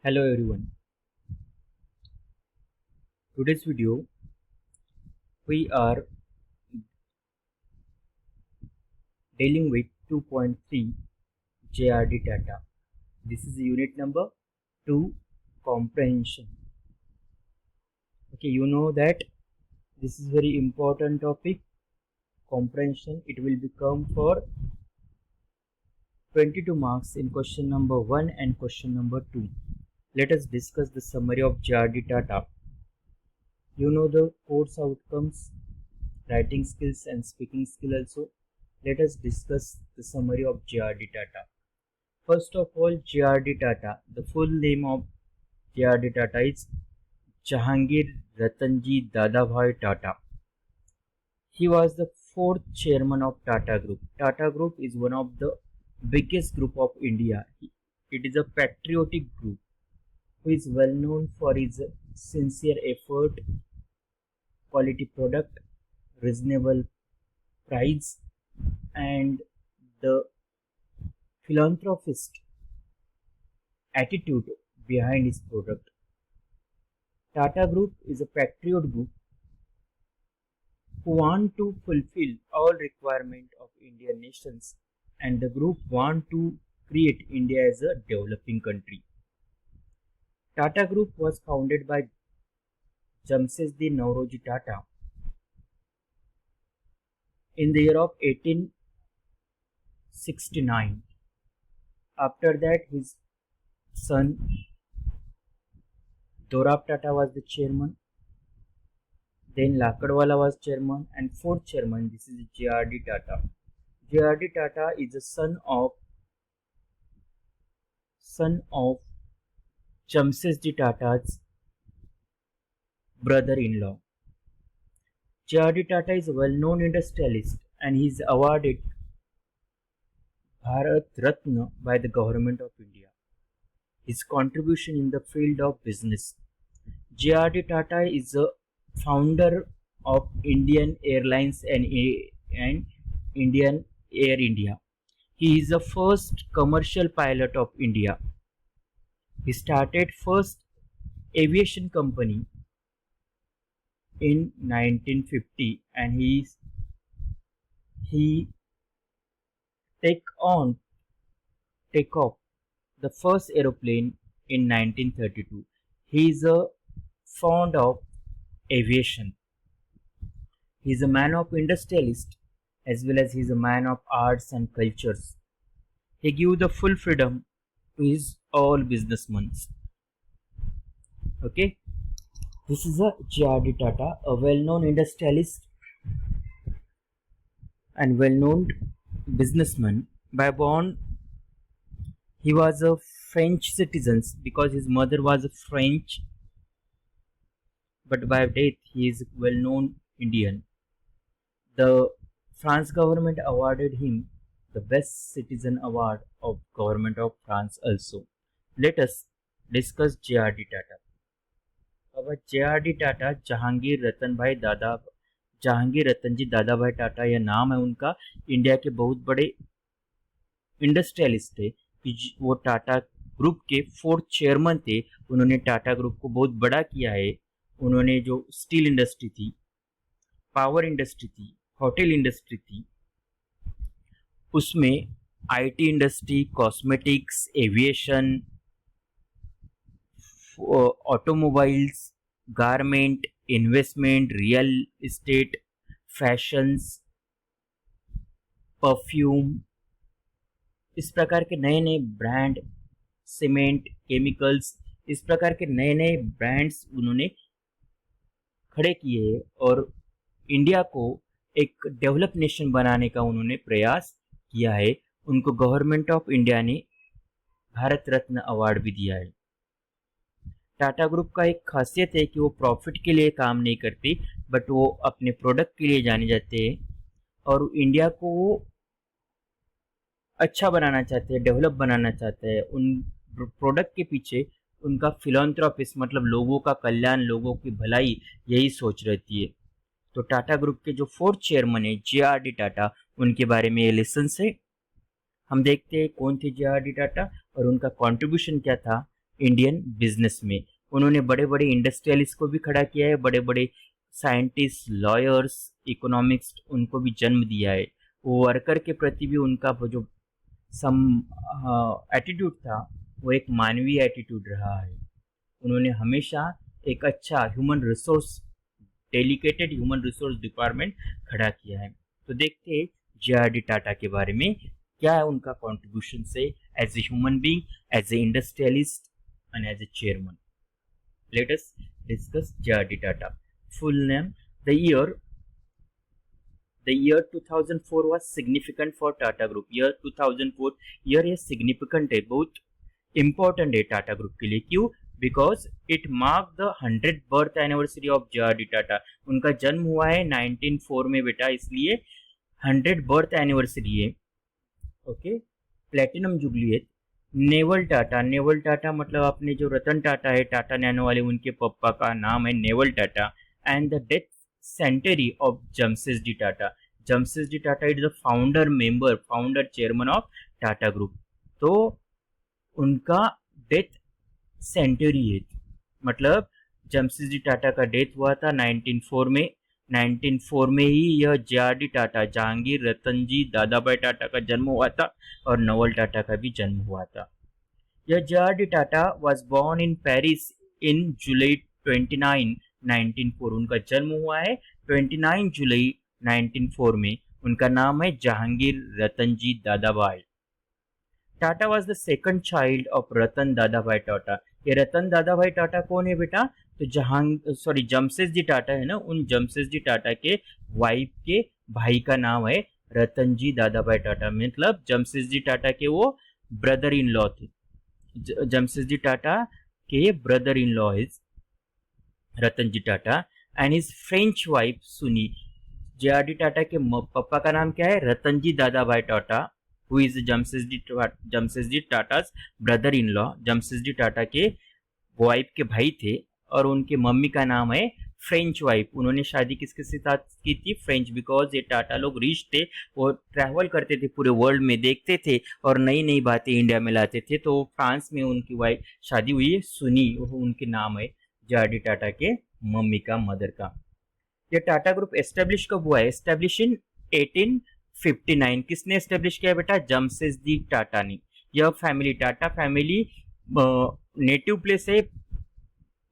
Hello everyone. Today's video we are dealing with 2.3 JRD data. This is unit number 2, comprehension. Okay, you know that this is very important topic, comprehension. It will become for 22 marks in question number 1 and question number 2. Let us discuss the summary of JRD data. You know the course outcomes, writing skills and speaking skill also. Let us discuss the summary of JRD data. First of all, JRD Tata. The full name of JRD Tata is Jahangir Ratanji Dadabhai Tata. He was the fourth chairman of Tata Group. Tata Group is one of the biggest group of India. It is a patriotic group who is well known for its sincere effort, quality product, reasonable price, and the philanthropist attitude behind his product. Tata Group is a patriot group who want to fulfill all requirement of Indian nations, and the group want to create India as a developing country. Tata Group was founded by Jamsetji Nauroji Tata in the year of 1869. After that, his son Dorab Tata was the chairman. Then Lakadwala was chairman, and fourth chairman, this is JRD Tata. JRD Tata is the son of Jamsetji Tata's brother-in-law. JRD Tata is a well-known industrialist, and he is awarded Bharat Ratna by the government of India. His contribution in the field of business. JRD Tata is a founder of Indian Airlines and Indian Air India. He is the first commercial pilot of India. He started first aviation company in 1950, and he take off the first aeroplane in 1932. He is a fond of aviation. He is a man of industrialist as well as he is a man of arts and cultures. He give the full freedom to his all businessmen. Okay, this is a JRD Tata, a well-known industrialist and well-known businessman. By born, he was a French citizen because his mother was a French, but by death he is well-known Indian. The France government awarded him the Best Citizen Award of Government of France also. Let us discuss JRD Tata. अब JRD Tata Jahangir Ratanji Dadabhai Tata यह नाम है उनका। India के बहुत बड़े industrialist थे। वो टाटा ग्रुप के फोर्थ चेयरमैन थे। उन्होंने टाटा ग्रुप को बहुत बड़ा किया है। उन्होंने जो स्टील इंडस्ट्री थी, पावर इंडस्ट्री थी, होटल इंडस्ट्री थी, उसमें IT industry, cosmetics, aviation, automobiles, garment, investment, real estate, fashions, perfume, इस प्रकार के नए नए ब्रांड, सीमेंट, केमिकल्स, इस प्रकार के नए नए ब्रांड्स उन्होंने खड़े किए और इंडिया को एक डेवलप नेशन बनाने का उन्होंने प्रयास किया है। उनको गवर्नमेंट ऑफ इंडिया ने भारत रत्न अवार्ड भी दिया है। टाटा ग्रुप का एक खासियत है कि वो प्रॉफिट के लिए काम नहीं करते, बट वो अपने प्रोडक्ट के लिए जाने जाते हैं और इंडिया को वो अच्छा बनाना चाहते हैं, डेवलप बनाना चाहते हैं। उन प्रोडक्ट के पीछे उनका फिलॉन्थ्रोपिस्ट मतलब लोगों का कल्याण, लोगों की भलाई, यही सोच रहती है। तो टाटा ग्रुप के जो फोर्थ चेयरमैन है JRD टाटा, उनके बारे में ये लेसन है। हम देखते हैं कौन थे JRD टाटा और उनका कंट्रीब्यूशन क्या था इंडियन बिजनेस में। उन्होंने बड़े बड़े इंडस्ट्रियलिस्ट को भी खड़ा किया है, बड़े बड़े साइंटिस्ट, लॉयर्स, इकोनॉमिक्स उनको भी जन्म दिया है। वो वर्कर के प्रति भी उनका वो जो सम एटीट्यूड था वो एक मानवीय एटीट्यूड रहा है। उन्होंने हमेशा एक अच्छा human resource, dedicated human resource department खड़ा किया है। तो देखते हैं जे.आर.डी. टाटा के बारे में क्या है उनका कॉन्ट्रीब्यूशन से as a human being, as a industrialist and as a chairman. Let us discuss JRD. Tata. Full name, the year 2004 was significant for Tata Group। year 2004 year ये significant है, बहुत important है टाटा ग्रुप के लिए। क्यों? Because it mark the 100th birth anniversary of JRD. Tata. उनका जन्म हुआ है 1904 में बेटा, इसलिए 100th बर्थ एनिवर्सरी है। ओके, प्लेटिनम जुबली है। नेवल टाटा, नेवल टाटा मतलब अपने जो रतन टाटा है, टाटा नैनो वाले, उनके पापा का नाम है Naval Tata. And the death century of Jamshedji Tata. Jamshedji Tata is the founder member, founder chairman of Tata group. तो उनका डेथ सेंचुरी है, मतलब जमशेदजी टाटा का डेथ हुआ था 1904 में। 1904 में ही यह जे.आर.डी. टाटा, जहांगीर रतन जी दादाभाई टाटा का जन्म हुआ था और नवल टाटा का भी जन्म हुआ था। यह J R D. Tata was born in Paris in July 29, 1904। उनका जन्म हुआ है 29 जुलाई 1904 में। उनका नाम है Jahangir Ratan ji Dadabhai. Tata was the second child of Ratan Dadabhai Tata. ये रतन दादाभाई टाटा कौन है बेटा? तो जमशेदजी टाटा है ना, उन जमशेदजी टाटा के वाइफ के भाई का नाम है रतन जी दादाभाई टाटा। मतलब जमशेदजी टाटा के वो ब्रदर इन लॉ थे। जमशेदजी टाटा के brother in law is Ratan ji Tata and his French wife Sooni. J R D. Tata के पापा का नाम क्या है? Ratan ji Dadabhai Tata, who is Jamshedji Tata's brother in law. Jamshedji Tata के वाइफ के भाई थे और उनके मम्मी का नाम है फ्रेंच वाइफ। उन्होंने शादी किसके साथ की थी? फ्रेंच। बिकॉज ये टाटा लोग रिच थे, वो ट्रैवल करते थे पूरे वर्ल्ड में, देखते थे और नई नई बातें इंडिया में लाते थे। तो फ्रांस में उनकी वाइफ शादी हुई है सुनी, वो उनके नाम है जे.आर.डी. टाटा के मम्मी का, मदर का। ये टाटा ग्रुप एस्टेब्लिश कब हुआ है? Establish in 1859। किसने एस्टेब्लिश किया बेटा? जमशेदजी टाटा ने। यह family, Tata family native place है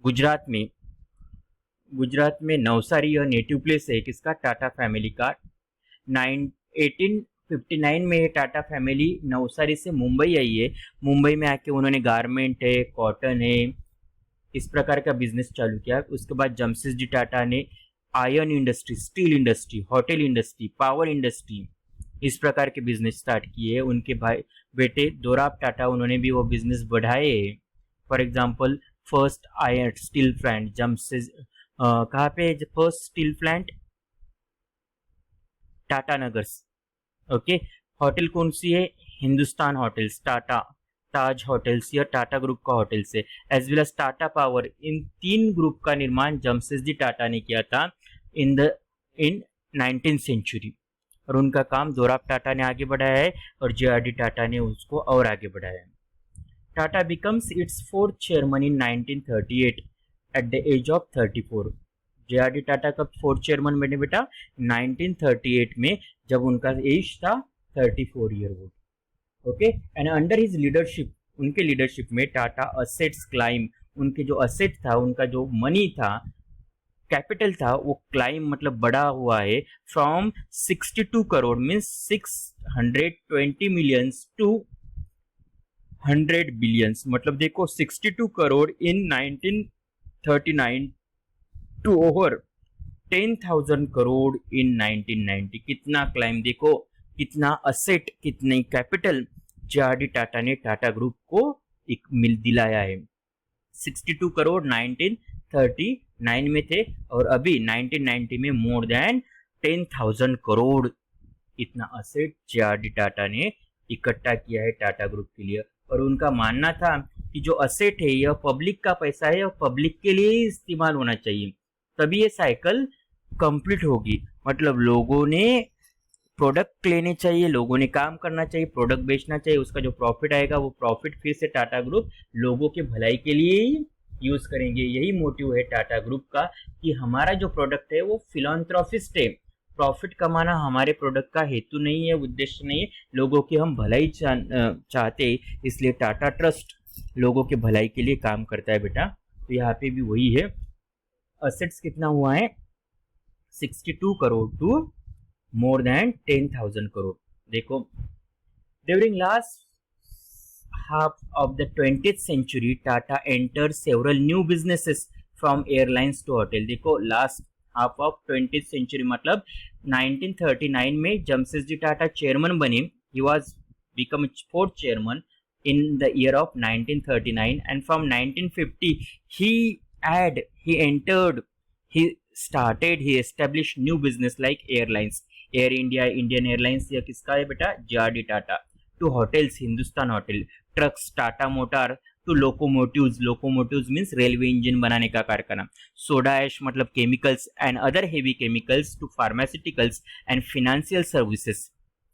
गुजरात में। गुजरात में नवसारी यह नेटिव प्लेस है किसका? टाटा फैमिली का। 1859 में ये टाटा फैमिली नवसारी से मुंबई आई है। मुंबई में आके उन्होंने गारमेंट है, कॉटन है, इस प्रकार का बिजनेस चालू किया। उसके बाद जमशेदजी टाटा ने iron industry, steel industry, hotel industry, power industry, इस प्रकार के बिजनेस स्टार्ट किए। उनके भाई बेटे दोराब टाटा, उन्होंने भी वो बिजनेस बढ़ाए। For example first iron steel plant Jamshed कहाँ पे? फर्स्ट स्टील प्लांट टाटा नगर्स। ओके, होटल कौन सी है? हिंदुस्तान होटल्स, टाटा, ताज होटल्स, या टाटा ग्रुप का होटल्स है। As well as Tata power, इन तीन ग्रुप का निर्माण जमशेदजी टाटा ने किया था इन 19th सेंचुरी। और उनका काम दोराब टाटा ने आगे बढ़ाया है और जे.आर.डी. टाटा ने उसको और आगे बढ़ाया है। Tata becomes its 4th chairman in 1938 at the age of 34। JRD. Tata कब 4th चेयरमैन बने बेटा? 1938 में, जब उनका एज था 34 year old. Okay, and under his leadership, उनके लीडरशिप में टाटा असेट्स क्लाइम, उनके जो असेट था, उनका जो मनी था, कैपिटल था, वो क्लाइम मतलब बढ़ा हुआ है from 62 crore means 620 millions to 100 billions. मतलब देखो 62 crore in 1939 to over 10,000 crore in 1990। कितना क्लाइम देखो, कितना असेट, कितनी कैपिटल जे.आर.डी. टाटा ने टाटा ग्रुप को एक मिल दिलाया है। 62 करोड़ 1939 में थे और अभी 1990 में मोर देन 10,000 करोड़ इतना असेट जे.आर.डी. टाटा ने इकट्ठा किया है टाटा ग्रुप के लिए। और उनका मानना था कि जो असेट है यह पब्लिक का पैसा है और पब्लिक के लिए ही इस्तेमाल होना चाहिए, तभी ये साइकिल कंप्लीट होगी। मतलब लोगों ने प्रोडक्ट लेने चाहिए, लोगों ने काम करना चाहिए, प्रोडक्ट बेचना चाहिए, उसका जो प्रॉफिट आएगा वो प्रॉफिट फिर से टाटा ग्रुप लोगों के भलाई के लिए ही यूज करेंगे। यही मोटिव है टाटा ग्रुप का कि हमारा जो प्रोडक्ट है वो फिलॉन्थ्रोपिस्ट है। प्रॉफिट कमाना हमारे प्रोडक्ट का हेतु नहीं है, उद्देश्य नहीं है, लोगों की हम भलाई चाहते, इसलिए टाटा ट्रस्ट लोगों के भलाई के लिए काम करता है बेटा। तो यहाँ पे भी वही है। असेट्स कितना हुआ है 62 crore to more than 10,000 crore. देखो, during last half of the 20th century, Tata entered several new businesses from airlines to hotel। देखो, last half of 20th century मतलब 1939 में जमशेदजी टाटा चेयरमैन बने। he was become fourth chairman in the year of 1939, and from 1950 he established new business like airlines, Air India, Indian airlines, या किसका है बेटा, JRD Tata, to hotels, Hindustan hotel, trucks, Tata motor, to locomotives, locomotives means railway engine बनाने का कारखाना, soda ash मतलब chemicals and other heavy chemicals, to pharmaceuticals and financial services.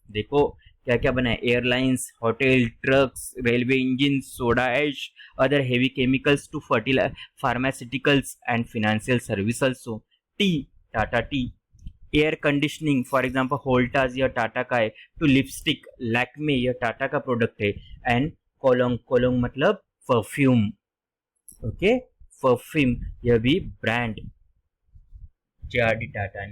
देखो क्या क्या बना है, airlines, hotel, trucks, railway engine, soda ash, other heavy chemicals, to pharmaceuticals and financial service also. Tea, Tata tea, air conditioning, for example होल्टास या टाटा का है, to lipstick, Lakme यह टाटा का प्रोडक्ट है, एंड कोलोंग, कोलोंग मतलब परफ्यूम, ओके, परफ्यूम यह भी ब्रांड जेआरडी टाटा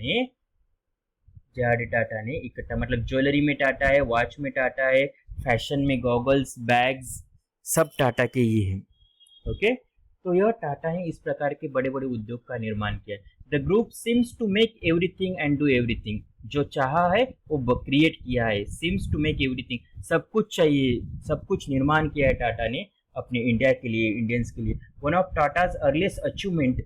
ने इकट्ठा, मतलब ज्वेलरी में टाटा है, वॉच में टाटा है, फैशन में गॉगल्स, बैग्स, सब टाटा के ही है, ओके। तो यह टाटा ने इस प्रकार के बड़े बड़े उद्योग का निर्माण किया। The group seems to make everything and do everything, जो चाहा है वो क्रिएट किया है, सिम्स टू मेक एवरीथिंग, सब कुछ चाहिए, सब कुछ निर्माण किया है टाटा ने अपने इंडिया के लिए, इंडियंस के लिए। One of Tata's earliest achievement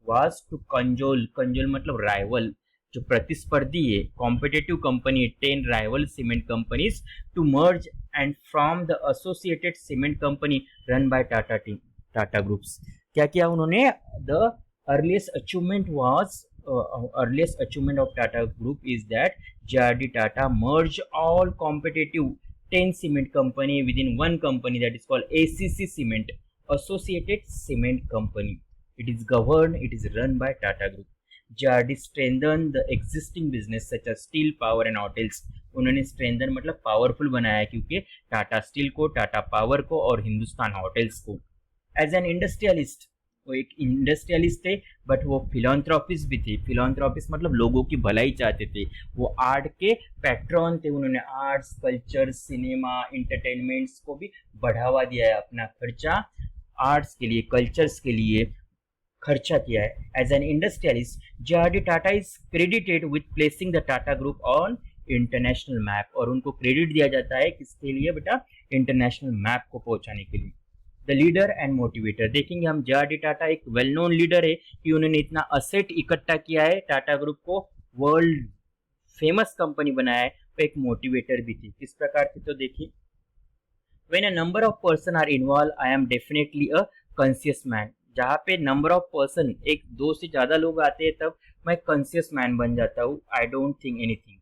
was to console, console मतलब राइवल, जो प्रतिस्पर्धी है, competitive company, 10 rival cement companies to merge and from the associated cement company run by Tata groups. क्या किया उन्होंने, the earliest achievement of Tata Group is that JRD Tata merged all competitive 10 cement company within one company that is called ACC Cement, Associated Cement Company. It is governed, it is run by Tata Group. JRD strengthened the existing business such as steel, power and hotels. उन्होंने strengthen मतलब powerful बनाया, क्योंकि Tata steel को, Tata power को और Hindustan hotels को। As an industrialist, वो एक इंडस्ट्रियलिस्ट थे, बट वो फिलॉन्थ्रोपिस्ट भी थे। फिलॉन्थ्रोपिस्ट मतलब लोगों की भलाई चाहते थे। वो आर्ट के पैट्रॉन थे, उन्होंने आर्ट्स, कल्चर, सिनेमा, इंटरटेनमेंट्स को भी बढ़ावा दिया है, अपना खर्चा आर्ट्स के लिए, कल्चर्स के लिए खर्चा किया है। As an industrialist, JRD Tata is credited with placing the Tata group on international map, और उनको क्रेडिट दिया जाता है किसके लिए बेटा, इंटरनेशनल मैप को पहुंचाने के लिए। द लीडर एंड मोटिवेटर, देखेंगे हम जेआरडी टाटा एक वेल नोन लीडर है कि उन्होंने इतना असेट इकट्ठा किया है, टाटा ग्रुप को वर्ल्ड फेमस कंपनी बनाया है। तो एक मोटिवेटर भी थी, किस प्रकार की, तो देखिए, when a number of person are involve I am definitely a conscious man. जहाँ पे नंबर ऑफ पर्सन, एक दो से ज्यादा लोग आते हैं, तब मैं कॉन्शियस मैन बन जाता हूँ, I don't think anything.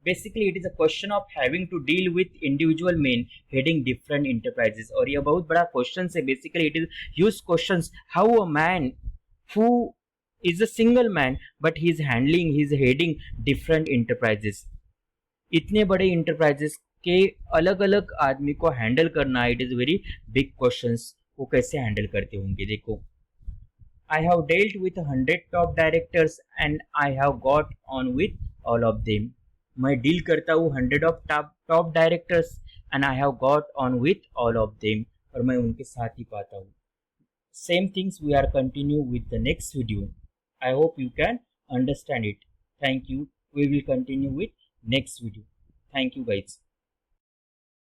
Basically, it is a question of having to deal with individual men heading different enterprises। और यह बहुत बड़ा क्वेश्चन है। Basically, it is used questions how a man who is a single man but he is heading different enterprises। इतने बड़े enterprises के अलग अलग आदमी को हैंडल करना, it is very big questions। वो कैसे हैंडल करते होंगे, देखो, I have dealt with 100 top directors and I have got on with all of them। मैं डील करता हूँ 100 of top directors and I have got on with all of them, और मैं उनके साथ ही पाता हूँ। Same things we are continue with the next video. I hope you can understand it. Thank you. We will continue with next video. Thank you guys.